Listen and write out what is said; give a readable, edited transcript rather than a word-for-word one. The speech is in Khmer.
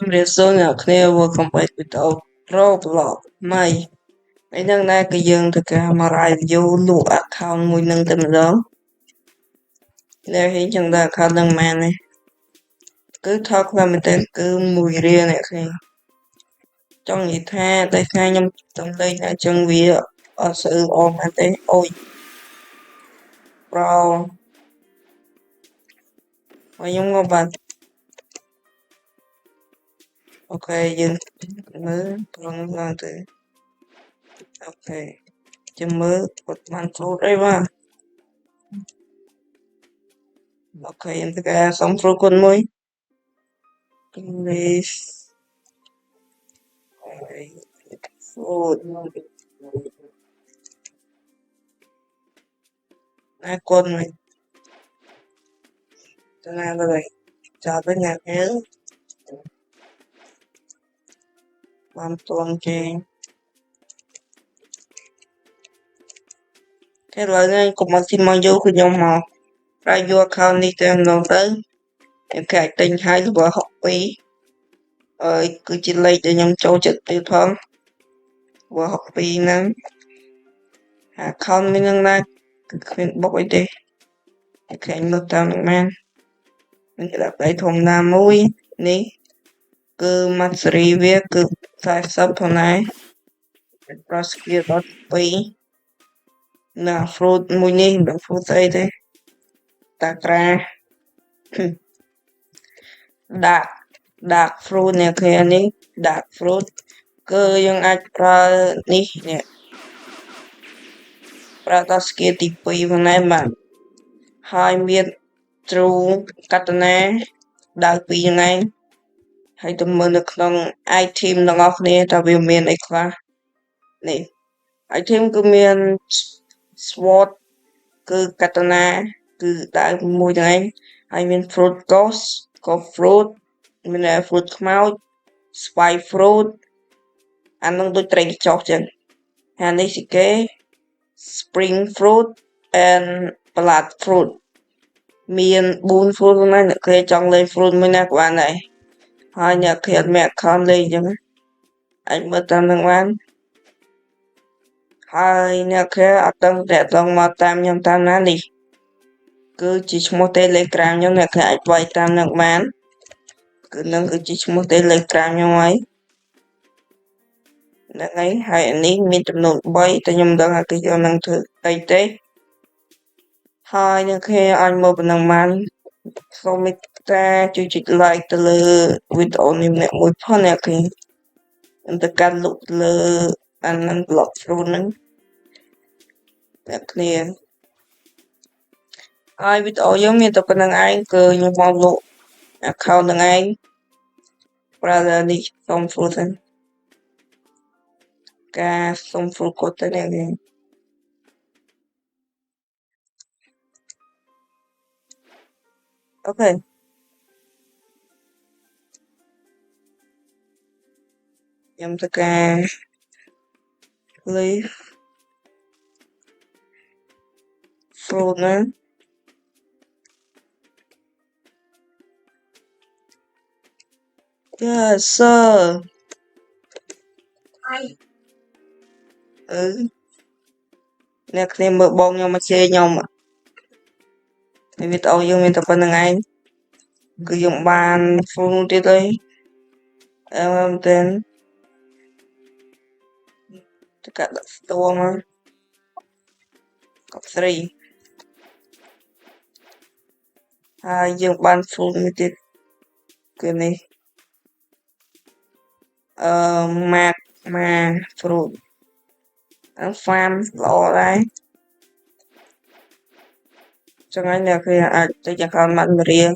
Result welcome back without Roblox មិនហ្នឹងដែរគឺយើងធ្វើការមក review លក់ account មួយនឹងតែម្ដងដែលហ៊ានចឹងដែរ account ហ្នឹងមែនទេគឺថោកខ្លាំងមែនទែនគឺ1រៀលអ្នកឃើញចង់និយាយថាតែថ្ងៃខ្ញុំต้องលេងអញ្ចឹងវាអត់សូវល្អមែនទេអូយប្រខ្ញុំមកបាទអូខេយើងមើលប្រងឡើងទៅអូខេចាំមើលគាត់បានចូលអីបាទអូខេយើងធ្វើការសុំព្រូគុណមួយ English food ណាគុណមួយទៅណាទៅចាប់ទៅណាគេបានតួងគេគេឡើយនេះកុំមកទីមកយកគឺខ្ញុំមកប្រើយក account នេះទៅម្ដងទៅគេអាចទិញហើយរបស់62គឺជាលេខដែលខ្ញុំចូលចិត្តទៀតផងរបស់62ហ្នឹង account មានហ្នឹងណាគឺគ្មានបុកអីទេតែឃើញមើលតាមនឹងបានមានក្តាប់ដៃធម្មតាមួយនេះគឺ mastery វាគឺ40ផងដែរ prosecute ដល់2ណា fruit មួយនេះមិនដឹង fruit ស្អីទេតាក្រា dark fruit អ្នកឃើញនេះ dark fruit គឺយើងអាចប្រើនេះប្រើដល់ skill ទី2ផងដែរបាទហើយមាន true កតនាដៅ2ហ្នឹងឯងហើយទៅមើលនៅក្នុង item ទាំងអស់គ្នាតើវាមានអីខ្លះនេះ item គឺមាន sword គឺកតនាគឺដៅមួយហ្នឹងឯងហើយមាន fruit ghost ក៏ fruit មាន fruit ខ្មោច spice fruit អានឹងដូចត្រីកញ្ចុះចឹងហើយនេះស៊ីគេ spring fruit and blood fruit មាន4 fruit ហ្នឹងអ្នកគេចង់លេង fruit មួយណាក៏បានដែរហើយអ្នកគេអត់មាន account លេងចឹងអាចមើលតាមនឹងបានហើយអ្នកគេអត់ដឹងតែតង់មកតាមខ្ញុំតាមណានេះគឺជាឈ្មោះ Telegram ខ្ញុំអ្នកគេអាចវាយតាមនឹងបានគឺនឹងគឺជាឈ្មោះ Telegram ខ្ញុំហើយហ្នឹងហើយនេះមានចំនួន3តែខ្ញុំមិនដឹងថាគេយកនឹងធ្វើអីទេហើយអ្នកគេអាចមកប៉ុណ្ណឹងបានសូមមេត្តាជួយចុច like ទៅលើវីដេអូនេះម្នាក់មួយផងអ្នកគេខ្ញុំទៅកាន់លុបលើអានឹង block fruit ហ្នឹងអ្នកគ្នាហើយវីដេអូយើងមានតែប៉ុណ្្នឹងឯងគឺខ្ញុំមកលក់ account ហ្នឹងឯងប្រើនេះសុំ fruit ហ្នឹងការសុំ fruit គាត់ទៅអ្នកគេអូខេខ្ញុំទៅការ leaf fruit ហ្នឹង Yes sir អ្នកគ្នាមើលបងខ្ញុំមកជេរខ្ញុំវីដេអូយើងមានតែប៉ុណ្្នឹងឯងគឺយើងបាន full ទៀតហើយមែនទែនទៅកាត់ដាក់ស្ទួងមកកប់ស្រីហើយយើងបាន full មួយទៀតគឺនេះម៉ាក fruit អា farm ល្អដែរចឹងហើយអ្នកគេអាចទៅ account បាន1រៀល